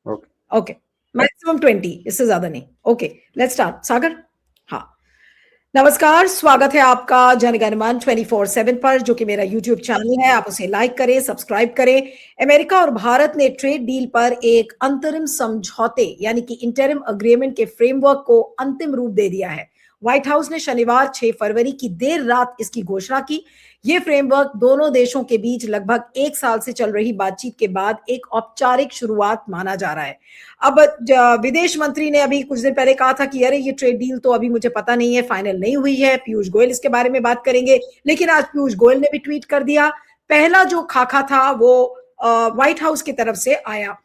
Okay okay, maximum 20, इससे ज्यादा नहीं। Okay, let's start. सागर, हाँ, नमस्कार, स्वागत है आपका जनगणमन 24/7 पर, जो कि मेरा यूट्यूब चैनल है। आप उसे लाइक करें, सब्सक्राइब करें। अमेरिका और भारत ने ट्रेड डील पर एक अंतरिम समझौते यानी कि इंटरिम अग्रीमेंट के फ्रेमवर्क को अंतिम रूप दे दिया है। व्हाइट हाउस ने शनिवार 6 फरवरी की देर रात इसकी घोषणा की। यह फ्रेमवर्क दोनों देशों के बीच लगभग 1 साल से चल रही बातचीत के बाद एक औपचारिक शुरुआत माना जा रहा है। अब विदेश मंत्री ने अभी कुछ दिन पहले कहा था कि अरे ये ट्रेड डील तो अभी मुझे पता नहीं है, फाइनल नहीं हुई है, पीयूष गोयल इसके बारे में बात करेंगे। लेकिन आज पीयूष गोयल ने भी ट्वीट कर दिया। पहला जो खाका था वो व्हाइट हाउस की तरफ से आया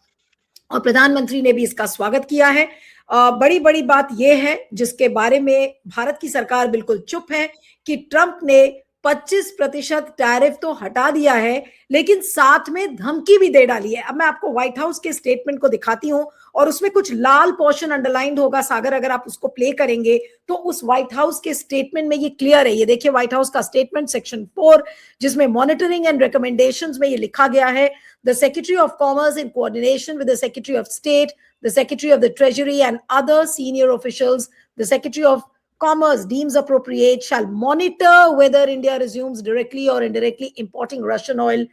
और प्रधानमंत्री ने भी इसका स्वागत किया है। बड़ी बड़ी बात यह है जिसके बारे में भारत की सरकार बिल्कुल चुप है कि ट्रंप ने 25% टैरिफ तो हटा दिया है, लेकिन साथ में धमकी भी दे डाली है। अब मैं आपको व्हाइट हाउस के स्टेटमेंट को दिखाती हूं और उसमें कुछ लाल पोर्शन अंडरलाइंड होगा। सागर, अगर आप उसको प्ले करेंगे तो उस व्हाइट हाउस के स्टेटमेंट में ये क्लियर है। ये देखिए व्हाइट हाउस का स्टेटमेंट सेक्शन 4, जिसमें मॉनिटरिंग एंड रिकमेंडेशंस में ये लिखा गया है, the secretary of commerce in coordination with the secretary of state, the Secretary of the Treasury and other senior officials, the Secretary of Commerce deems appropriate shall monitor whether India resumes directly or indirectly importing Russian oil.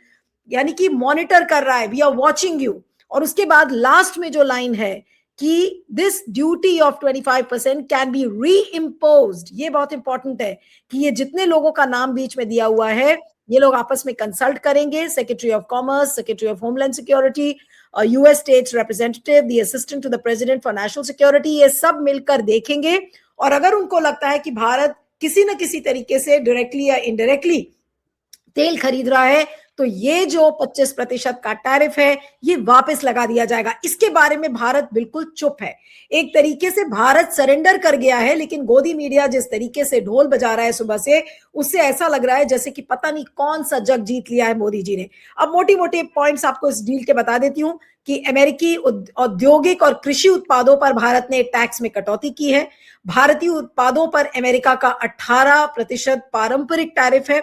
यानी कि monitor कर रहा है, we are watching you। और उसके बाद last में जो लाइन है कि this duty of 25% can be री इम्पोज्ड। ये बहुत इंपॉर्टेंट है कि ये जितने लोगों का नाम बीच में दिया हुआ है, ये लोग आपस में कंसल्ट करेंगे। Secretary of commerce, secretary of homeland security, US states representative, the assistant to the president for national security, ये सब मिलकर देखेंगे। और अगर उनको लगता है कि भारत किसी न किसी तरीके से डायरेक्टली या इनडायरेक्टली तेल खरीद रहा है, तो ये जो 25% का टैरिफ है ये वापस लगा दिया जाएगा। इसके बारे में भारत बिल्कुल चुप है। एक तरीके से भारत सरेंडर कर गया है, लेकिन गोदी मीडिया जिस तरीके से ढोल बजा रहा है सुबह से, उससे ऐसा लग रहा है जैसे कि पता नहीं कौन सा जग जीत लिया है मोदी जी ने। अब मोटी मोटी पॉइंट्स आपको इस डील के बता देती हूं कि अमेरिकी औद्योगिक और कृषि उत्पादों पर भारत ने टैक्स में कटौती की है। भारतीय उत्पादों पर अमेरिका का 18% पारंपरिक टैरिफ है।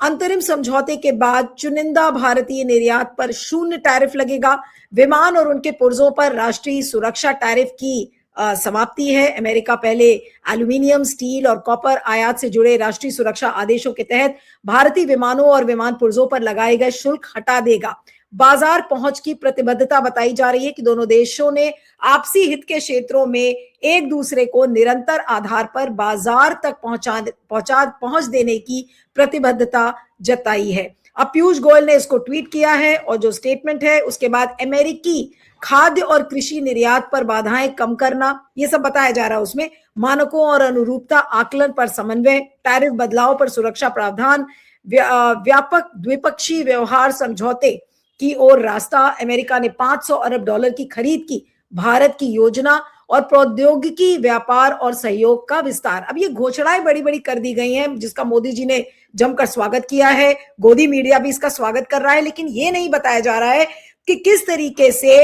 अंतरिम समझौते के बाद चुनिंदा भारतीय निर्यात पर 0 टैरिफ लगेगा। विमान और उनके पुर्जों पर राष्ट्रीय सुरक्षा टैरिफ की समाप्ति है। अमेरिका पहले एल्यूमिनियम, स्टील और कॉपर आयात से जुड़े राष्ट्रीय सुरक्षा आदेशों के तहत भारतीय विमानों और विमान पुर्जों पर लगाए गए शुल्क हटा देगा। बाजार पहुंच की प्रतिबद्धता बताई जा रही है कि दोनों देशों ने आपसी हित के क्षेत्रों में एक दूसरे को निरंतर आधार पर बाजार तक पहुंच देने की प्रतिबद्धता जताई है। अब पीयूष गोयल ने इसको ट्वीट किया है और जो स्टेटमेंट है उसके बाद अमेरिकी खाद्य और कृषि निर्यात पर बाधाएं कम करना, ये सब बताया जा रहा है। उसमें मानकों और अनुरूपता आकलन पर समन्वय, टैरिफ बदलाव पर सुरक्षा प्रावधान, व्यापक द्विपक्षीय व्यवहार समझौते की ओर रास्ता। अमेरिका ने $500 अरब की खरीद की। भारत की योजना और प्रौद्योगिकी, व्यापार और सहयोग का विस्तार। अब ये घोषणाएं बड़ी बड़ी कर दी गई हैं, जिसका मोदी जी ने जमकर स्वागत किया है। गोदी मीडिया भी इसका स्वागत कर रहा है, लेकिन ये नहीं बताया जा रहा है कि किस तरीके से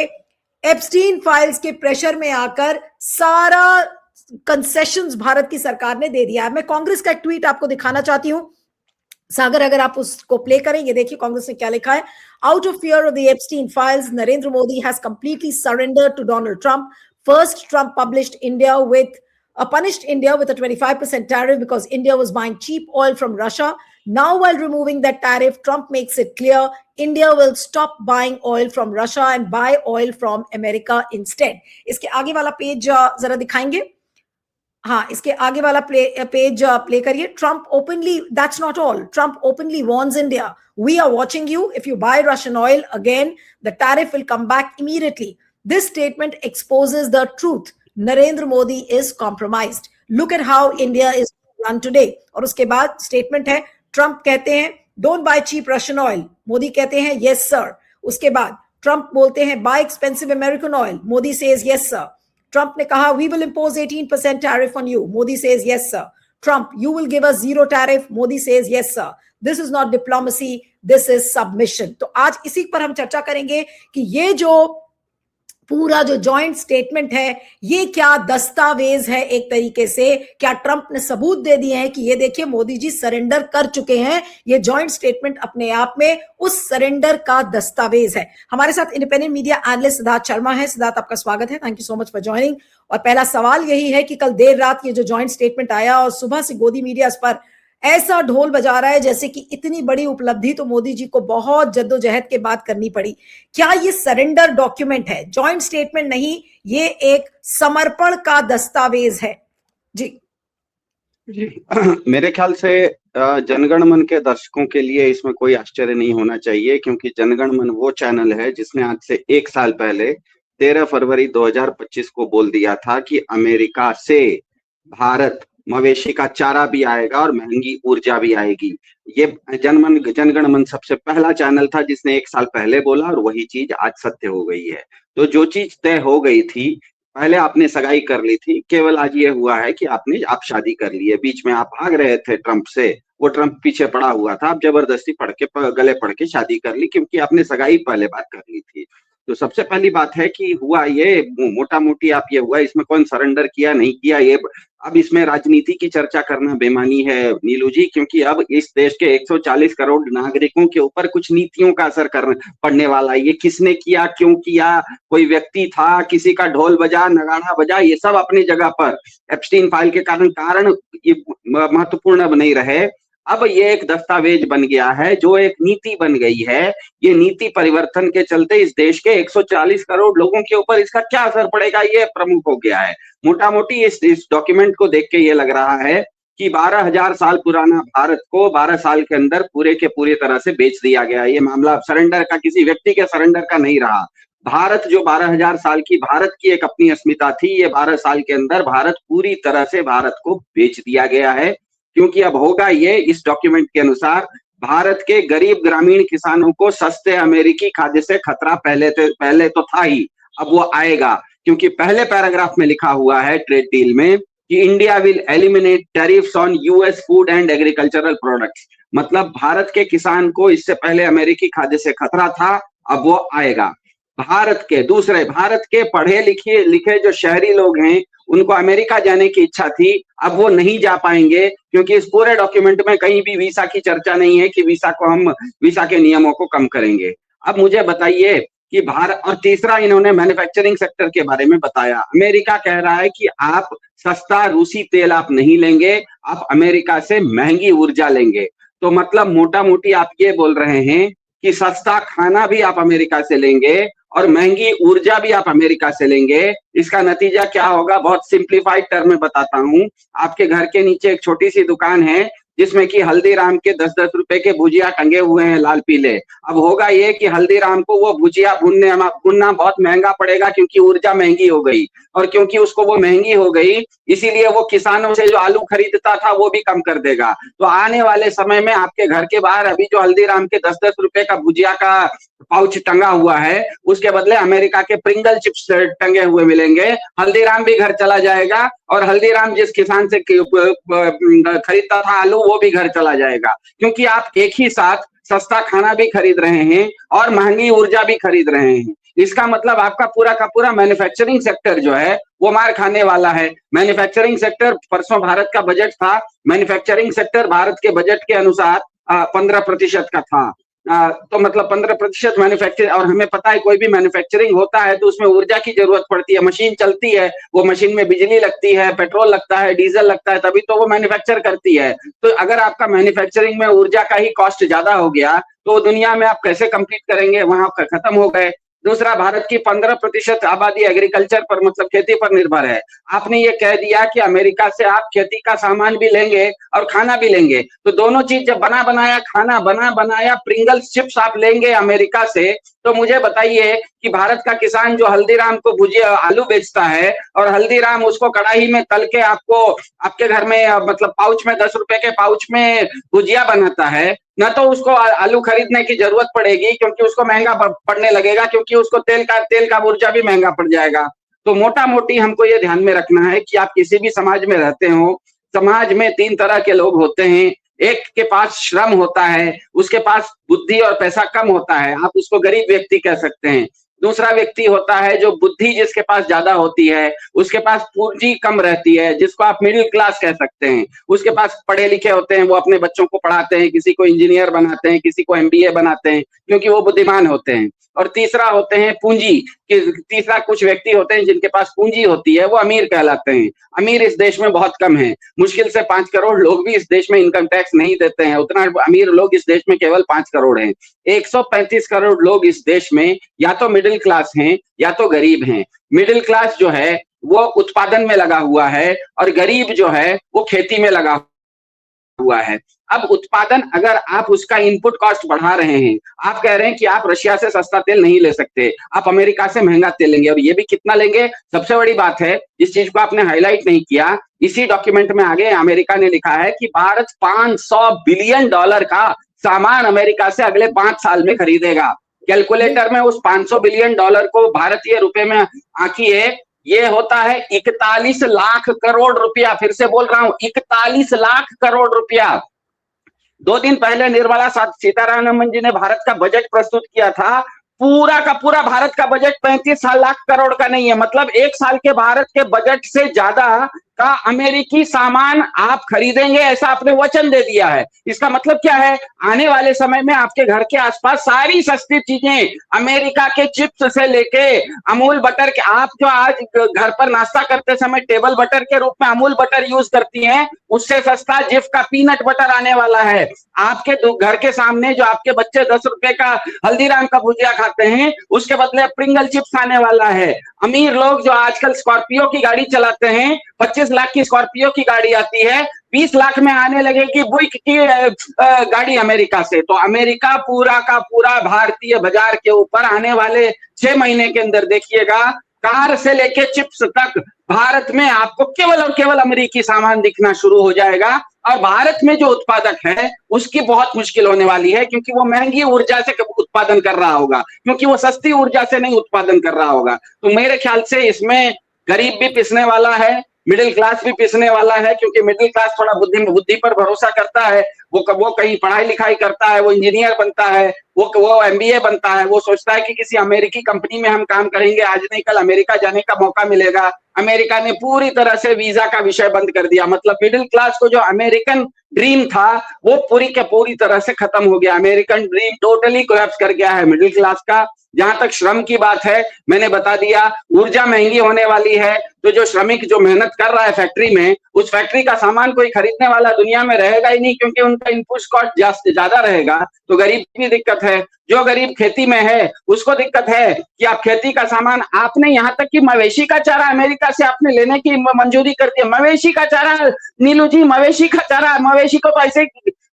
एप्स्टीन फाइल्स के प्रेशर में आकर सारा कंसेशंस भारत की सरकार ने दे दिया है। मैं कांग्रेस का ट्वीट आपको दिखाना चाहती हूं। सागर, अगर आप उसको प्ले करें, ये देखिए कांग्रेस ने क्या लिखा है। Out of fear of the Epstein files, Narendra Modi has completely surrendered to Donald Trump. First, Trump punished India with a 25% tariff because India was buying cheap oil from Russia. Now, while removing that tariff, Trump makes it clear India will stop buying oil from Russia and buy oil from America instead. इसके आगे वाला page जरा दिखाएंगे। हाँ, इसके आगे वाला page play करिए। Trump openly, that's not all, Trump openly warns India, we are watching you, if you buy Russian oil again the tariff will come back immediately. This statement exposes the truth. Narendra Modi is compromised. Look at how India is run today. और उसके बाद statement है, Trump कहते हैं don't buy cheap Russian oil. Modi कहते हैं yes sir. उसके बाद ट्रंप बोलते हैं buy expensive American oil. Modi says yes sir. Trump ने कहा we will impose 18% tariff on you. Modi says yes sir. Trump, you will give us zero tariff. Modi says yes sir. This is not diplomacy. This is submission. तो आज इसी पर हम चर्चा करेंगे कि ये जो पूरा जो जॉइंट स्टेटमेंट है ये क्या दस्तावेज है एक तरीके से? क्या ट्रंप ने सबूत दे दिए हैं कि ये देखिए मोदी जी सरेंडर कर चुके हैं? ये जॉइंट स्टेटमेंट अपने आप में उस सरेंडर का दस्तावेज है। हमारे साथ independent media analyst Siddharth Sharma है। सिद्धार्थ, आपका स्वागत है, thank you so much for joining. और पहला सवाल यही है कि कल देर रात ये जो जॉइंट स्टेटमेंट आया और सुबह से गोदी मीडिया इस पर ऐसा ढोल बजा रहा है जैसे कि इतनी बड़ी उपलब्धि तो मोदी जी को बहुत जद्दोजहद के बाद करनी पड़ी। क्या ये सरेंडर डॉक्यूमेंट है, जॉइंट स्टेटमेंट नहीं, ये एक समर्पण का दस्तावेज है? जी जी मेरे ख्याल से जनगण मन के दर्शकों के लिए इसमें कोई आश्चर्य नहीं होना चाहिए, क्योंकि जनगण मन वो चैनल है जिसने आज से 1 साल पहले 13 फरवरी 2025 को बोल दिया था कि अमेरिका से भारत मवेशी का चारा भी आएगा और महंगी ऊर्जा भी आएगी। ये जनगण मन सबसे पहला चैनल था जिसने 1 साल पहले बोला, और वही चीज आज सत्य हो गई है। तो जो चीज तय हो गई थी, पहले आपने सगाई कर ली थी, केवल आज ये हुआ है कि आप शादी कर ली है। बीच में आप भाग रहे थे ट्रंप से, वो ट्रंप पीछे पड़ा हुआ था, आप जबरदस्ती गले पड़ के शादी कर ली, क्योंकि आपने सगाई पहले बात कर ली थी। तो सबसे पहली बात है कि हुआ ये मोटा मोटी आप ये हुआ, इसमें कौन सरेंडर किया नहीं किया, ये अब इसमें राजनीति की चर्चा करना बेमानी है नीलू जी, क्योंकि अब इस देश के 140 करोड़ नागरिकों के ऊपर कुछ नीतियों का असर पड़ने वाला है। ये किसने किया, क्यों किया, कोई व्यक्ति था, किसी का ढोल बजा, नगाड़ा बजा, ये सब अपनी जगह पर एप्स्टीन फाइल के कारण ये महत्वपूर्ण अब नहीं रहे। अब ये एक दस्तावेज बन गया है, जो एक नीति बन गई है। ये नीति परिवर्तन के चलते इस देश के 140 करोड़ लोगों के ऊपर इसका क्या असर पड़ेगा, ये प्रमुख हो गया है। मोटा मोटी इस डॉक्यूमेंट को देख के ये लग रहा है कि 12,000 साल पुराना भारत को 12 साल के अंदर पूरे के पूरी तरह से बेच दिया गया। ये मामला सरेंडर का, किसी व्यक्ति के सरेंडर का नहीं रहा। भारत जो 12,000 साल की भारत की एक अपनी अस्मिता थी, ये 12 साल के अंदर भारत पूरी तरह से भारत को बेच दिया गया है। क्योंकि अब होगा ये, इस डॉक्यूमेंट के अनुसार भारत के गरीब ग्रामीण किसानों को सस्ते अमेरिकी खाद्य से खतरा पहले तो था ही, अब वो आएगा। क्योंकि पहले पैराग्राफ में लिखा हुआ है ट्रेड डील में कि India will eliminate tariffs on US food and agricultural products. मतलब भारत के किसान को इससे पहले अमेरिकी खाद्य से खतरा था, अब वो आएगा। भारत के पढ़े लिखे जो शहरी लोग हैं, उनको अमेरिका जाने की इच्छा थी, अब वो नहीं जा पाएंगे, क्योंकि इस पूरे डॉक्यूमेंट में कहीं भी वीसा की चर्चा नहीं है कि वीसा के नियमों को कम करेंगे। अब मुझे बताइए कि भारत, और तीसरा इन्होंने मैन्युफैक्चरिंग सेक्टर के बारे में बताया। अमेरिका कह रहा है कि आप सस्ता रूसी तेल आप नहीं लेंगे, आप अमेरिका से महंगी ऊर्जा लेंगे। तो मतलब मोटा मोटी आप ये बोल रहे हैं कि सस्ता खाना भी आप अमेरिका से लेंगे और महंगी ऊर्जा भी आप अमेरिका से लेंगे। इसका नतीजा क्या होगा, बहुत सिंप्लीफाइड टर्म में बताता हूं। आपके घर के नीचे एक छोटी सी दुकान है जिसमें कि हल्दीराम के 10-10 रुपए के भुजिया टंगे हुए हैं लाल पीले। अब होगा ये कि हल्दीराम को वो भुजिया भुनना बहुत महंगा पड़ेगा, क्योंकि ऊर्जा महंगी हो गई, और क्योंकि उसको वो महंगी हो गई, इसीलिए वो किसानों से जो आलू खरीदता था वो भी कम कर देगा। तो आने वाले समय में आपके घर के बाहर अभी जो हल्दीराम के 10-10 रुपए का भुजिया का पाउच टंगा हुआ है, उसके बदले अमेरिका के प्रिंगल चिप्स टंगे हुए मिलेंगे। हल्दीराम भी घर चला जाएगा, और हल्दीराम जिस किसान से खरीदता था आलू, वो भी घर चला जाएगा। क्योंकि आप एक ही साथ सस्ता खाना भी खरीद रहे हैं और महंगी ऊर्जा भी खरीद रहे हैं। इसका मतलब आपका पूरा का पूरा मैन्युफैक्चरिंग सेक्टर जो है वो मार खाने वाला है। मैन्युफैक्चरिंग सेक्टर, परसों भारत का बजट था, मैन्युफैक्चरिंग सेक्टर भारत के बजट के अनुसार 15% का था। तो मतलब 15% मैन्युफैक्चरिंग, और हमें पता है कोई भी मैन्युफैक्चरिंग होता है तो उसमें ऊर्जा की जरूरत पड़ती है, मशीन चलती है, वो मशीन में बिजली लगती है, पेट्रोल लगता है, डीजल लगता है, तभी तो वो मैन्युफैक्चर करती है। तो अगर आपका मैन्युफैक्चरिंग में ऊर्जा का ही कॉस्ट ज्यादा हो गया तो दुनिया में आप कैसे कंपीट करेंगे, वहां खत्म हो गए। दूसरा, भारत की 15% आबादी एग्रीकल्चर पर, मतलब खेती पर निर्भर है। आपने ये कह दिया कि अमेरिका से आप खेती का सामान भी लेंगे और खाना भी लेंगे, तो दोनों चीज जब बना बनाया खाना, बना बनाया प्रिंगल्स चिप्स आप लेंगे अमेरिका से, तो मुझे बताइए कि भारत का किसान जो हल्दीराम को भुजिया आलू बेचता है और हल्दीराम उसको कढ़ाई में तल के आपको आपके घर में, मतलब पाउच में 10 रुपए के पाउच में भुजिया बनाता है, न तो उसको आलू खरीदने की जरूरत पड़ेगी क्योंकि उसको महंगा पड़ने लगेगा, क्योंकि उसको तेल का ऊर्जा भी महंगा पड़ जाएगा। तो मोटा मोटी हमको ये ध्यान में रखना है कि आप किसी भी समाज में रहते हो, समाज में 3 तरह के लोग होते हैं। एक के पास श्रम होता है, उसके पास बुद्धि और पैसा कम होता है, आप उसको गरीब व्यक्ति कह सकते हैं। दूसरा व्यक्ति होता है जो बुद्धि जिसके पास ज्यादा होती है, उसके पास पूंजी कम रहती है, जिसको आप मिडिल क्लास कह सकते हैं। उसके पास पढ़े लिखे होते हैं, वो अपने बच्चों को पढ़ाते हैं, किसी को इंजीनियर बनाते हैं, किसी को एमबीए बनाते हैं, क्योंकि वो बुद्धिमान होते हैं। और तीसरा होते हैं पूंजी, कि तीसरा कुछ व्यक्ति होते हैं जिनके पास पूंजी होती है, वो अमीर कहलाते हैं। अमीर इस देश में बहुत कम है, मुश्किल से 5 करोड़ लोग भी इस देश में इनकम टैक्स नहीं देते हैं, उतना अमीर लोग इस देश में केवल 5 करोड़ हैं। 135 करोड़ लोग इस देश में या तो मिडिल क्लास हैं या तो गरीब हैं। मिडिल क्लास जो है वो उत्पादन में लगा हुआ है और गरीब जो है वो खेती में लगा हुआ है। अब उत्पादन, अगर आप उसका इनपुट कॉस्ट बढ़ा रहे हैं, आप कह रहे हैं कि आप रशिया से सस्ता तेल नहीं ले सकते, आप अमेरिका से महंगा तेल लेंगे, और ये भी कितना लेंगे? सबसे बड़ी बात है, इस चीज को आपने हाईलाइट नहीं किया, इसी डॉक्यूमेंट में आगे अमेरिका ने लिखा है कि भारत $500 बिलियन का सामान अमेरिका से अगले 5 साल में खरीदेगा। कैलकुलेटर में उस $500 बिलियन को भारतीय रुपए में आंकिए, ये होता है 41 लाख करोड़ रुपया। फिर से बोल रहा हूं, 41 लाख करोड़ रुपया। 2 दिन पहले निर्मला सीतारमण जी ने भारत का बजट प्रस्तुत किया था, पूरा का पूरा भारत का बजट 35 लाख करोड़ का नहीं है, मतलब 1 साल के भारत के बजट से ज्यादा का अमेरिकी सामान आप खरीदेंगे, ऐसा आपने वचन दे दिया है। इसका मतलब क्या है? आने वाले समय में आपके घर के आसपास सारी सस्ती चीजें, अमेरिका के चिप्स से लेके अमूल बटर के, आप जो आज घर पर नाश्ता करते समय टेबल बटर के रूप में अमूल बटर यूज करती हैं, उससे सस्ता जिफ का पीनट बटर आने वाला है। आपके घर के सामने जो आपके बच्चे 10 रुपए का हल्दीराम का भुजिया खाते हैं, उसके बदले प्रिंगल चिप्स आने वाला है। अमीर लोग जो आजकल स्कॉर्पियो की गाड़ी चलाते हैं, 25 लाख की स्कॉर्पियो की गाड़ी आती है, 20 लाख में आने लगेगी बुइक की गाड़ी अमेरिका से। तो अमेरिका पूरा का पूरा भारतीय बाजार के ऊपर आने वाले 6 महीने के अंदर देखिएगा, कार से लेके चिप्स तक भारत में आपको केवल और केवल अमेरिकी सामान दिखना शुरू हो जाएगा। और भारत में जो उत्पादक है उसकी बहुत मुश्किल होने वाली है, क्योंकि वो महंगी ऊर्जा से उत्पादन कर रहा होगा, क्योंकि वो सस्ती ऊर्जा से नहीं उत्पादन कर रहा होगा। तो मेरे ख्याल से इसमें गरीब भी पिसने वाला है, मिडिल क्लास भी पिसने वाला है, क्योंकि मिडिल क्लास थोड़ा बुद्धि पर भरोसा करता है, वो कहीं पढ़ाई लिखाई करता है, वो इंजीनियर बनता है, वो एमबीए बनता है, वो सोचता है कि किसी अमेरिकी कंपनी में हम काम करेंगे, आज नहीं कल अमेरिका जाने का मौका मिलेगा। अमेरिका ने पूरी तरह से वीजा का विषय बंद कर दिया, मतलब मिडिल क्लास को जो अमेरिकन ड्रीम था वो पूरी के पूरी तरह से खत्म हो गया। अमेरिकन ड्रीम टोटली कोलैप्स कर गया है मिडिल क्लास का। जहां तक श्रम की बात है, मैंने बता दिया, ऊर्जा महंगी होने वाली है, तो जो श्रमिक जो मेहनत कर रहा है फैक्ट्री में, उस फैक्ट्री का सामान कोई खरीदने वाला दुनिया में रहेगा ही नहीं, क्योंकि उनका इनपुट कॉस्ट ज्यादा रहेगा। तो गरीब की दिक्कत है, जो गरीब खेती में है उसको दिक्कत है कि आप खेती का सामान, आपने यहाँ तक कि मवेशी का चारा अमेरिका से आपने लेने की मंजूरी कर दी। मवेशी का चारा, नीलू जी, मवेशी का चारा, मवेशी को तो ऐसे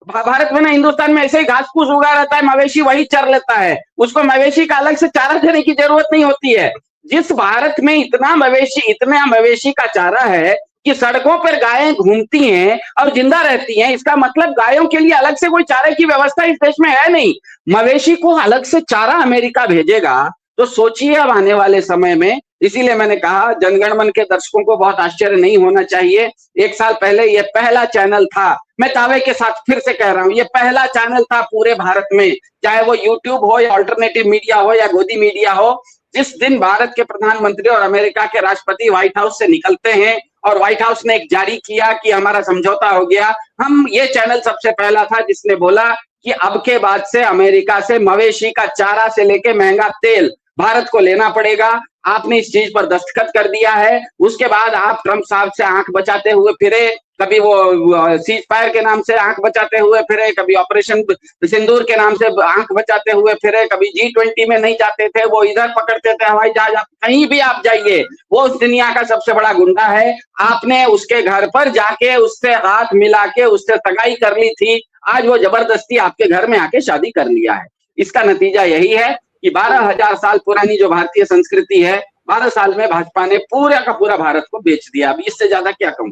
भारत में ना, हिंदुस्तान में ऐसे ही घास फूस उगा रहता है, मवेशी वही चर लेता है, उसको मवेशी का अलग से चारा देने की जरूरत नहीं होती है। जिस भारत में इतना मवेशी का चारा है कि सड़कों पर गायें घूमती हैं और जिंदा रहती हैं, इसका मतलब गायों के लिए अलग से कोई चारे की व्यवस्था इस देश में है नहीं। मवेशी को अलग से चारा अमेरिका भेजेगा, तो सोचिए अब आने वाले समय में। इसीलिए मैंने कहा जनगण मन के दर्शकों को बहुत आश्चर्य नहीं होना चाहिए। 1 साल पहले ये पहला चैनल था, मैं दावे के साथ फिर से कह रहा हूं, ये पहला चैनल था पूरे भारत में, चाहे वो यूट्यूब हो या अल्टरनेटिव मीडिया हो या गोदी मीडिया हो। जिस दिन भारत के प्रधानमंत्री और अमेरिका के राष्ट्रपति व्हाइट हाउस से निकलते हैं और व्हाइट हाउस ने एक जारी किया कि हमारा समझौता हो गया, हम ये चैनल सबसे पहला था जिसने बोला कि अब के बाद से अमेरिका से मवेशी का चारा से लेके महंगा तेल भारत को लेना पड़ेगा। आपने इस चीज पर दस्तखत कर दिया है। उसके बाद आप ट्रंप साहब से आंख बचाते हुए फिरे, कभी वो सीज फायर के नाम से आंख बचाते हुए फिरे, कभी ऑपरेशन सिंदूर के नाम से आंख बचाते हुए फिरे, कभी G20 में नहीं जाते थे, वो इधर पकड़ते थे हवाई जहाज। कहीं भी आप जाइए, वो उस दुनिया का सबसे बड़ा गुंडा है। आपने उसके घर पर जाके उससे हाथ मिला के उससे सगाई कर ली थी, आज वो जबरदस्ती आपके घर में आके शादी कर लिया है। इसका नतीजा यही है कि 12,000 साल पुरानी जो भारतीय संस्कृति है, 12 साल में भाजपा ने पूरा का पूरा भारत को बेच दिया। अब इससे ज्यादा क्या कहूं।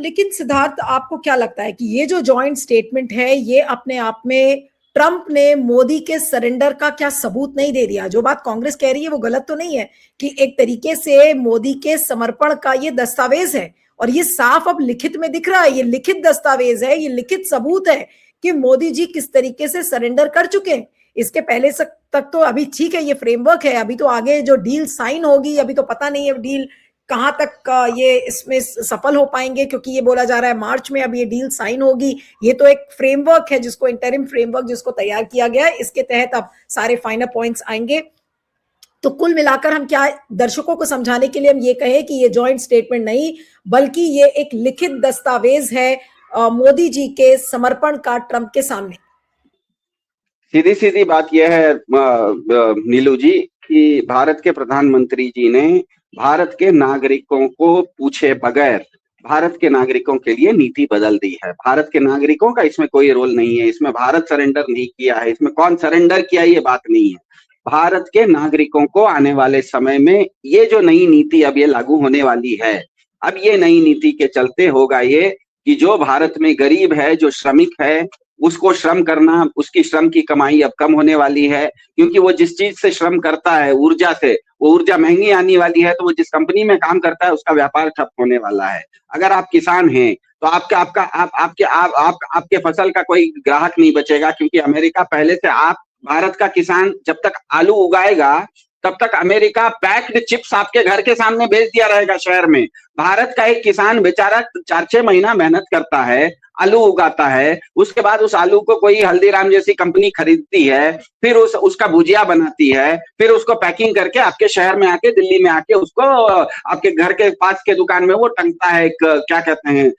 लेकिन सिद्धार्थ, आपको क्या लगता है कि ये जो जॉइंट स्टेटमेंट है, ये अपने आप में ट्रंप ने मोदी के सरेंडर का क्या सबूत नहीं दे दिया? जो बात कांग्रेस कह रही है वो गलत तो नहीं है कि एक तरीके से मोदी के समर्पण का ये दस्तावेज है, और ये साफ अब लिखित में दिख रहा है, ये लिखित दस्तावेज है, ये लिखित सबूत है कि मोदी जी किस तरीके से सरेंडर कर चुके हैं। इसके पहले तक तो अभी ठीक है, ये फ्रेमवर्क है, अभी तो आगे जो डील साइन होगी अभी तो पता नहीं है डील कहां तक ये इसमें सफल हो पाएंगे, क्योंकि ये बोला जा रहा है मार्च में अब ये डील साइन होगी। ये तो एक फ्रेमवर्क है जिसको इंटरिम फ्रेमवर्क जिसको तैयार किया गया है, इसके तहत अब सारे फाइनल पॉइंट्स आएंगे। तो कुल मिलाकर हम क्या दर्शकों को समझाने के लिए हम ये कहें कि ये जॉइंट स्टेटमेंट नहीं बल्कि ये एक लिखित दस्तावेज है मोदी जी के समर्पण का ट्रंप के सामने। सीधी सीधी बात यह है नीलू जी कि भारत के प्रधानमंत्री जी ने भारत के नागरिकों को पूछे बगैर भारत के नागरिकों के लिए नीति बदल दी है। भारत के नागरिकों का इसमें कोई रोल नहीं है, इसमें भारत सरेंडर नहीं किया है, इसमें कौन सरेंडर किया ये बात नहीं है। भारत के नागरिकों को आने वाले समय में ये जो नई नीति अब ये लागू होने वाली है, अब ये नई नीति के चलते होगा ये कि जो भारत में गरीब है, जो श्रमिक है, उसको श्रम करना, उसकी श्रम की कमाई अब कम होने वाली है, क्योंकि वो जिस चीज से श्रम करता है ऊर्जा से, वो ऊर्जा महंगी आने वाली है, तो वो जिस कंपनी में काम करता है उसका व्यापार ठप होने वाला है। अगर आप किसान हैं तो आपके फसल का कोई ग्राहक नहीं बचेगा, क्योंकि अमेरिका पहले से भारत का किसान जब तक आलू उगाएगा तब तक अमेरिका पैक्ड चिप्स आपके घर के सामने भेज दिया रहेगा शहर में। भारत का एक किसान बेचारा 4-6 महीना मेहनत करता है, आलू उगाता है, उसके बाद उस आलू को कोई हल्दीराम जैसी कंपनी खरीदती है, फिर उसका भुजिया बनाती है, फिर उसको पैकिंग करके आपके शहर में आके, दिल्ली में आके उसको आपके घर के पास के दुकान में वो टंगता है, एक क्या कहते हैं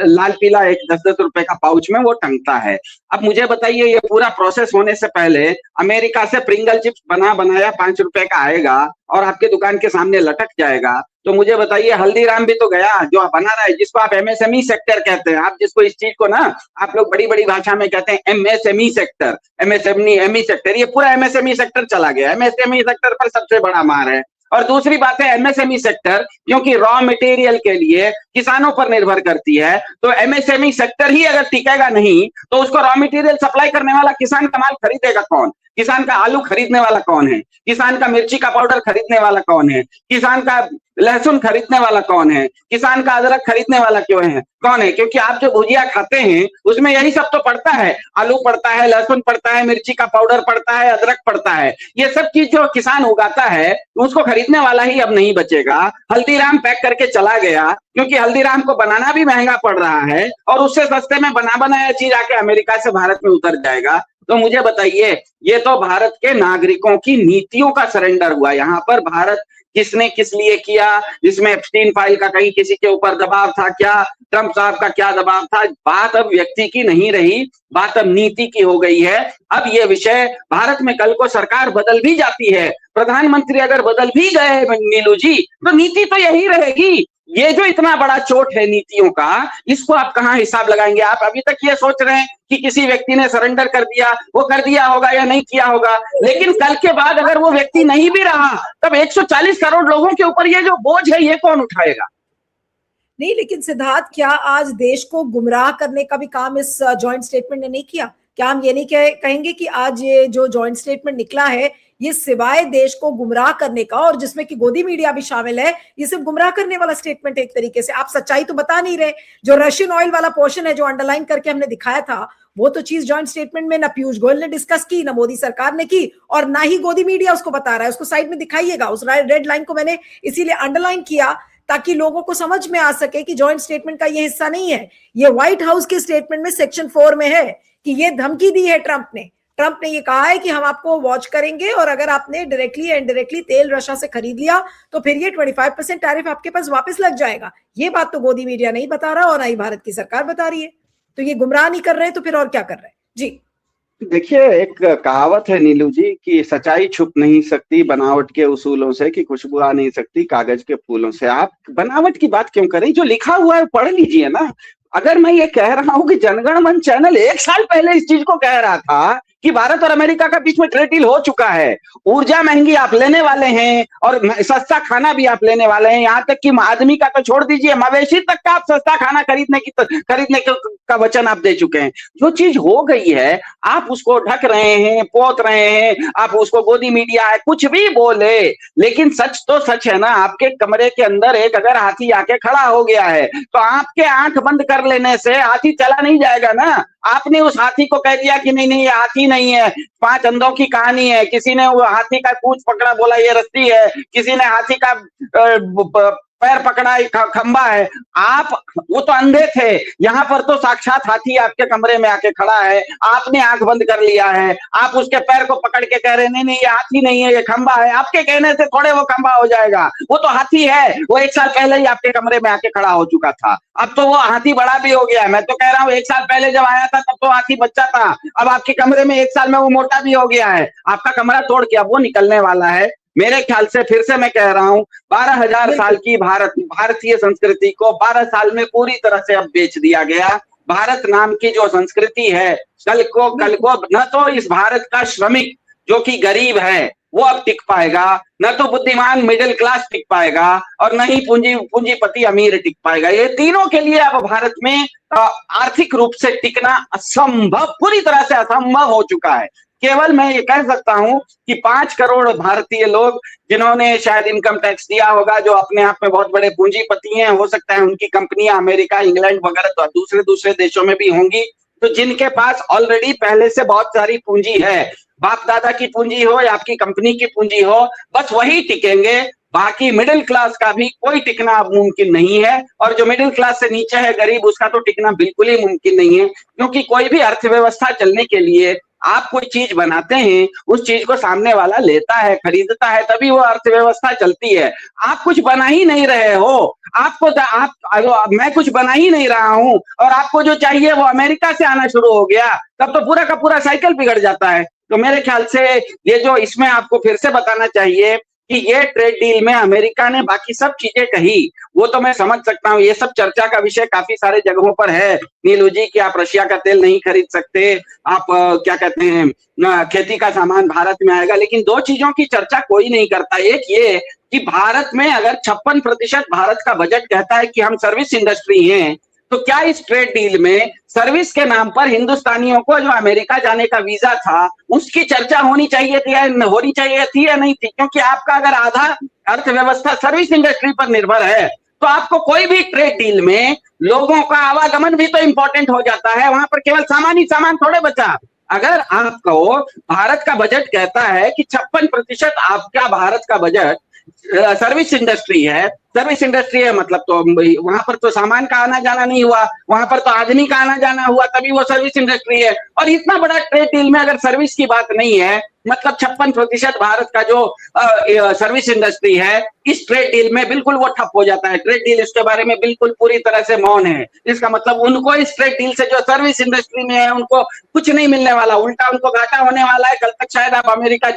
लाल पीला एक 10-10 रुपए का पाउच में वो टंगता है। अब मुझे बताइए, ये पूरा प्रोसेस होने से पहले अमेरिका से प्रिंगल चिप्स बनाया 5 रुपए का आएगा और आपके दुकान के सामने लटक जाएगा। तो मुझे बताइए, हल्दीराम भी तो गया जो बना रहा है, जिसको आप एमएसएमई सेक्टर कहते हैं, आप जिसको इस चीज को ना आप लोग बड़ी बड़ी भाषा में कहते हैं एमएसएमई सेक्टर, एमएसएमई सेक्टर, ये पूरा एमएसएमई सेक्टर चला गया। एमएसएमई सेक्टर पर सबसे बड़ा मार है। और दूसरी बात है, एमएसएमई सेक्टर क्योंकि रॉ मटेरियल के लिए किसानों पर निर्भर करती है, तो एमएसएमई सेक्टर ही अगर टिकेगा नहीं तो उसको रॉ मटेरियल सप्लाई करने वाला किसान का माल खरीदेगा कौन? किसान का आलू खरीदने वाला कौन है? किसान का मिर्ची का पाउडर खरीदने वाला कौन है? किसान का लहसुन खरीदने वाला कौन है? किसान का अदरक खरीदने वाला क्यों है? कौन है? क्योंकि आप जो भुजिया खाते हैं उसमें यही सब तो पड़ता है, आलू पड़ता है, लहसुन पड़ता है, मिर्ची का पाउडर पड़ता है, अदरक पड़ता है। ये सब चीज जो किसान उगाता है उसको खरीदने वाला ही अब नहीं बचेगा। हल्दीराम पैक करके चला गया क्योंकि हल्दीराम को बनाना भी महंगा पड़ रहा है और उससे सस्ते में बना बनाया चीज आके अमेरिका से भारत में उतर जाएगा। तो मुझे बताइए, ये तो भारत के नागरिकों की नीतियों का सरेंडर हुआ। यहाँ पर भारत किसने किस लिए किया, इसमें एप्स्टीन फाइल का कहीं किसी के ऊपर दबाव था क्या, ट्रंप साहब का क्या दबाव था, बात अब व्यक्ति की नहीं रही, बात अब नीति की हो गई है। अब ये विषय भारत में कल को सरकार बदल भी जाती है, प्रधानमंत्री अगर बदल भी गए नीलू जी, तो नीति तो यही रहेगी। ये जो इतना बड़ा चोट है नीतियों का, इसको आप कहाँ हिसाब लगाएंगे? आप अभी तक ये सोच रहे हैं कि किसी व्यक्ति ने सरेंडर कर दिया, वो कर दिया होगा या नहीं किया होगा, लेकिन कल के बाद अगर वो व्यक्ति नहीं भी रहा तब 140 करोड़ लोगों के ऊपर ये जो बोझ है ये कौन उठाएगा? नहीं, लेकिन सिद्धार्थ, क्या आज देश को गुमराह करने का भी काम इस जॉइंट स्टेटमेंट ने नहीं किया? क्या हम ये नहीं कहेंगे कि आज ये जो जॉइंट स्टेटमेंट निकला है ये सिवाय देश को गुमराह करने का, और जिसमें कि गोदी मीडिया भी शामिल है, ये सिर्फ गुमराह करने वाला स्टेटमेंट है एक तरीके से। आप सच्चाई तो बता नहीं रहे। जो रशियन ऑयल वाला पोर्शन है जो अंडरलाइन करके हमने दिखाया था, वो तो चीज जॉइंट स्टेटमेंट में ना पीयूष गोयल ने डिस्कस की, ना मोदी सरकार ने की, और ना ही गोदी मीडिया उसको बता रहा है। उसको साइड में दिखाइएगा, उस रेड लाइन को मैंने इसीलिए अंडरलाइन किया ताकि लोगों को समझ में आ सके कि जॉइंट स्टेटमेंट का ये हिस्सा नहीं है। ये व्हाइट हाउस के स्टेटमेंट में सेक्शन 4 में है कि ये धमकी दी है ट्रंप ने ये कहा है कि हम आपको वॉच करेंगे और अगर आपने डायरेक्टली या इनडायरेक्टली तेल रशिया से खरीद लिया तो फिर ये 25% टैरिफ आपके पास वापस लग जाएगा। ये बात तो गोदी मीडिया नहीं बता रहा और ना ही भारत की सरकार बता रही है। तो ये गुमराह नहीं कर रहे तो फिर और क्या कर रहे हैं? जी देखिए, एक कहावत है नीलू जी कि सच्चाई छुप नहीं सकती बनावट के उसूलों से, कि खुशबू आ नहीं सकती कागज के फूलों से। आप बनावट की बात क्यों करें? जो लिखा हुआ है पढ़ लीजिए ना। अगर मैं ये कह रहा हूं कि जनगण मन चैनल 1 साल पहले इस चीज को कह रहा था कि भारत और अमेरिका का बीच में ट्रेड डील हो चुका है, ऊर्जा महंगी आप लेने वाले हैं और सस्ता खाना भी आप लेने वाले हैं, यहाँ तक कि आदमी का तो छोड़ दीजिए, मवेशी तक का आप सस्ता खाना खरीदने का वचन आप दे चुके हैं। जो चीज हो गई है आप उसको ढक रहे हैं, पोत रहे हैं, आप उसको गोदी मीडिया है कुछ भी बोले, लेकिन सच तो सच है ना। आपके कमरे के अंदर एक अगर हाथी आके खड़ा हो गया है तो आपके आंख बंद कर लेने से हाथी चला नहीं जाएगा ना। आपने उस हाथी को कह दिया कि नहीं नहीं ये हाथी नहीं है, 5 अंधों की कहानी है, किसी ने वो हाथी का पूंछ पकड़ा बोला ये रस्सी है, किसी ने हाथी का पैर पकड़ा खंबा है। आप वो तो अंधे थे, यहाँ पर तो साक्षात हाथी आपके कमरे में आके खड़ा है, आपने आंख बंद कर लिया है, आप उसके पैर को पकड़ के कह रहे नहीं नहीं ये हाथी नहीं है ये खंबा है। आपके कहने से थोड़े वो खंबा हो जाएगा, वो तो हाथी है, वो 1 साल पहले ही आपके कमरे में आके खड़ा हो चुका था। अब तो वो हाथी बड़ा भी हो गया है, मैं तो कह रहा हूँ 1 साल पहले जब आया था तब तो हाथी बच्चा था, अब आपके कमरे में 1 साल में वो मोटा भी हो गया है, आपका कमरा तोड़ के अब वो निकलने वाला है। मेरे ख्याल से फिर से मैं कह रहा हूं 12,000 साल की भारतीय संस्कृति को 12 साल में पूरी तरह से अब बेच दिया गया। भारत नाम की जो संस्कृति है कल को न तो इस भारत का श्रमिक जो कि गरीब है वो अब टिक पाएगा, न तो बुद्धिमान मिडिल क्लास टिक पाएगा और न ही पूंजीपति अमीर टिक पाएगा। ये तीनों के लिए अब भारत में आर्थिक रूप से टिकना असंभव, पूरी तरह से असंभव हो चुका है। केवल मैं ये कह सकता हूं कि 5 करोड़ भारतीय लोग जिन्होंने शायद इनकम टैक्स दिया होगा, जो अपने आप में बहुत बड़े पूंजीपति हैं, हो सकता है उनकी कंपनियां अमेरिका, इंग्लैंड वगैरह तो दूसरे देशों में भी होंगी, तो जिनके पास ऑलरेडी पहले से बहुत सारी पूंजी है, बाप दादा की पूंजी हो या आपकी कंपनी की पूंजी हो, बस वही टिकेंगे। बाकी मिडिल क्लास का भी कोई टिकना अब मुमकिन नहीं है, और जो मिडिल क्लास से नीचे है गरीब, उसका तो टिकना बिल्कुल ही मुमकिन नहीं है। क्योंकि कोई भी अर्थव्यवस्था चलने के लिए आप कोई चीज बनाते हैं, उस चीज को सामने वाला लेता है, खरीदता है, तभी वो अर्थव्यवस्था चलती है। आप कुछ बना ही नहीं रहे हो, मैं कुछ बना ही नहीं रहा हूं और आपको जो चाहिए वो अमेरिका से आना शुरू हो गया, तब तो पूरा का पूरा साइकिल बिगड़ जाता है। तो मेरे ख्याल से ये जो इसमें आपको फिर से बताना चाहिए कि ये ट्रेड डील में अमेरिका ने बाकी सब चीजें कही, वो तो मैं समझ सकता हूँ, ये सब चर्चा का विषय काफी सारे जगहों पर है नीलू जी, कि आप रशिया का तेल नहीं खरीद सकते, आप क्या कहते हैं खेती का सामान भारत में आएगा, लेकिन 2 चीजों की चर्चा कोई नहीं करता। एक ये कि भारत में अगर 56% भारत का बजट कहता है कि हम सर्विस इंडस्ट्री हैं, तो क्या इस ट्रेड डील में सर्विस के नाम पर हिंदुस्तानियों को जो अमेरिका जाने का वीजा था उसकी चर्चा होनी चाहिए थी या नहीं थी? क्योंकि आपका अगर आधा अर्थव्यवस्था सर्विस इंडस्ट्री पर निर्भर है, तो आपको कोई भी ट्रेड डील में लोगों का आवागमन भी तो इंपॉर्टेंट हो जाता है, वहां पर केवल सामान ही सामान थोड़े बचा। अगर आपको भारत का बजट कहता है कि 56% आपका भारत का बजट सर्विस इंडस्ट्री है, सर्विस इंडस्ट्री है मतलब तो वहां पर तो सामान का आना जाना नहीं हुआ, वहां पर तो आदमी का आना जाना हुआ, तभी वो सर्विस इंडस्ट्री है। और इतना बड़ा ट्रेड डील में अगर सर्विस की बात नहीं है, मतलब 56% भारत का जो सर्विस इंडस्ट्री है, इस ट्रेड डील में बिल्कुल वो ठप हो जाता है। ट्रेड डील इसके बारे में बिल्कुल पूरी तरह से मौन है। इसका मतलब उनको इस ट्रेड डील से जो सर्विस इंडस्ट्री में है उनको कुछ नहीं मिलने वाला, उल्टा उनको घाटा होने वाला है। कल तक शायद आप अमेरिका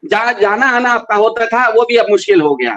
जाना आना आपका होता था, वो भी अब मुश्किल हो गया।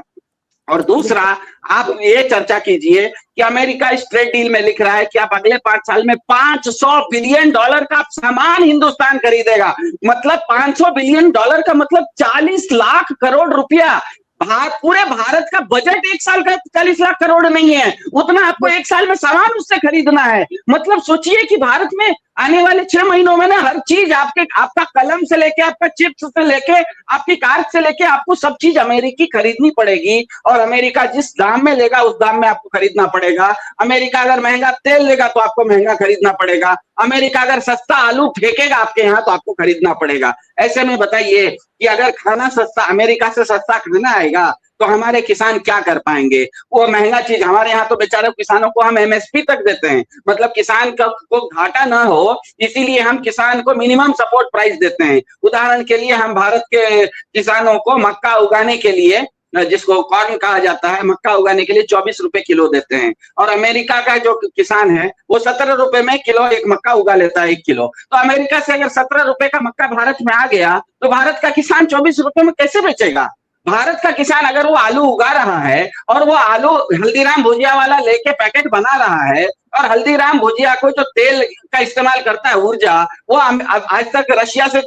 और दूसरा, आप ये चर्चा कीजिए कि अमेरिका इस ट्रेड डील में लिख रहा है कि आप अगले 5 साल में $500 बिलियन का सामान हिंदुस्तान खरीदेगा। मतलब $500 बिलियन का मतलब 40 लाख करोड़ रुपया। पूरे भारत का बजट 1 साल का 40 लाख करोड़ नहीं है, उतना आपको 1 साल में सामान उससे खरीदना है। मतलब सोचिए कि भारत में आने वाले 6 महीनों में ना हर चीज आपका कलम से लेके, आपका चिप्स से लेके, आपकी कार से लेके, आपको सब चीज अमेरिकी खरीदनी पड़ेगी। और अमेरिका जिस दाम में लेगा उस दाम में आपको खरीदना पड़ेगा। अमेरिका अगर महंगा तेल लेगा तो आपको महंगा खरीदना पड़ेगा। अमेरिका अगर सस्ता आलू फेंकेगा आपके यहाँ तो आपको खरीदना पड़ेगा। ऐसे में बताइए कि अगर खाना सस्ता, अमेरिका से सस्ता खाना आएगा तो हमारे किसान क्या कर पाएंगे? वो महंगा चीज, हमारे यहाँ तो बेचारे किसानों को हम एमएसपी तक देते हैं, मतलब किसान को घाटा ना हो इसीलिए हम किसान को मिनिमम सपोर्ट प्राइस देते हैं। उदाहरण के लिए हम भारत के किसानों को मक्का उगाने के लिए, जिसको कॉर्न कहा जाता है, मक्का उगाने के लिए 24 रुपए किलो देते हैं, और अमेरिका का जो किसान है वो 17 रुपए में किलो एक मक्का उगा लेता है, 1 किलो। तो अमेरिका से अगर 17 रुपए का मक्का भारत में आ गया तो भारत का किसान 24 रुपए में कैसे बेचेगा? भारत का किसान अगर वो आलू उगा रहा है और वो आलू हल्दीराम भुजिया वाला लेके पैकेट बना रहा है, और हल्दीराम भुजिया को जो तेल का इस्तेमाल करता है ऊर्जा, वो आज तक रशिया से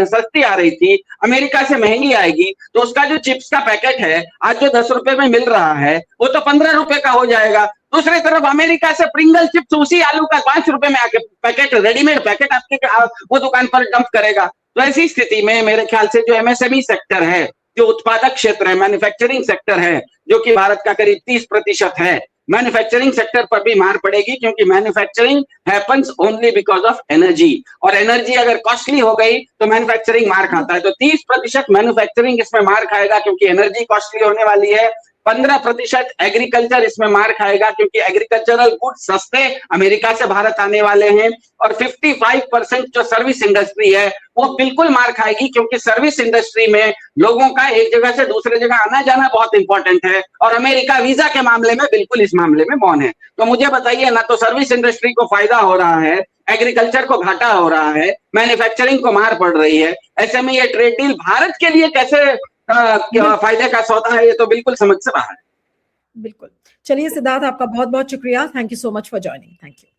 सस्ती आ रही थी, अमेरिका से महंगी आएगी, तो उसका जो चिप्स का पैकेट है आज जो 10 रुपए में मिल रहा है वो तो 15 रुपए का हो जाएगा। दूसरी तरफ अमेरिका से प्रिंगल चिप्स उसी आलू का 5 रुपए में आके पैकेट, रेडीमेड पैकेट आपके वो दुकान पर डंप करेगा। तो ऐसी स्थिति में मेरे ख्याल से जो एमएसएमई सेक्टर है, जो उत्पादक क्षेत्र है, मैन्युफैक्चरिंग सेक्टर है, जो कि भारत का करीब 30% है, मैन्युफैक्चरिंग सेक्टर पर भी मार पड़ेगी, क्योंकि manufacturing happens only because of energy, और एनर्जी अगर कॉस्टली हो गई तो मैन्युफैक्चरिंग मार खाता है। तो 30% मैन्युफैक्चरिंग इसमें मार खाएगा क्योंकि एनर्जी कॉस्टली होने वाली है। 15% एग्रीकल्चर इसमें मार खाएगा क्योंकि एग्रीकल्चरल गुड्स सस्ते अमेरिका से भारत आने वाले हैं। और 55% जो सर्विस इंडस्ट्री है वो बिल्कुल मार खाएगी, क्योंकि सर्विस इंडस्ट्री में लोगों का एक जगह से दूसरे जगह आना जाना बहुत इंपॉर्टेंट है, और अमेरिका वीजा के मामले में बिल्कुल इस मामले में मौन है। तो मुझे बताइए, ना तो सर्विस इंडस्ट्री को फायदा हो रहा है, एग्रीकल्चर को घाटा हो रहा है, मैन्युफैक्चरिंग को मार पड़ रही है, ऐसे में ये ट्रेड डील भारत के लिए कैसे फायदे का सौदा है, ये तो बिल्कुल समझ से बाहर है। बिल्कुल। चलिए सिद्धार्थ, आपका बहुत बहुत शुक्रिया। Thank you so much for joining. Thank you.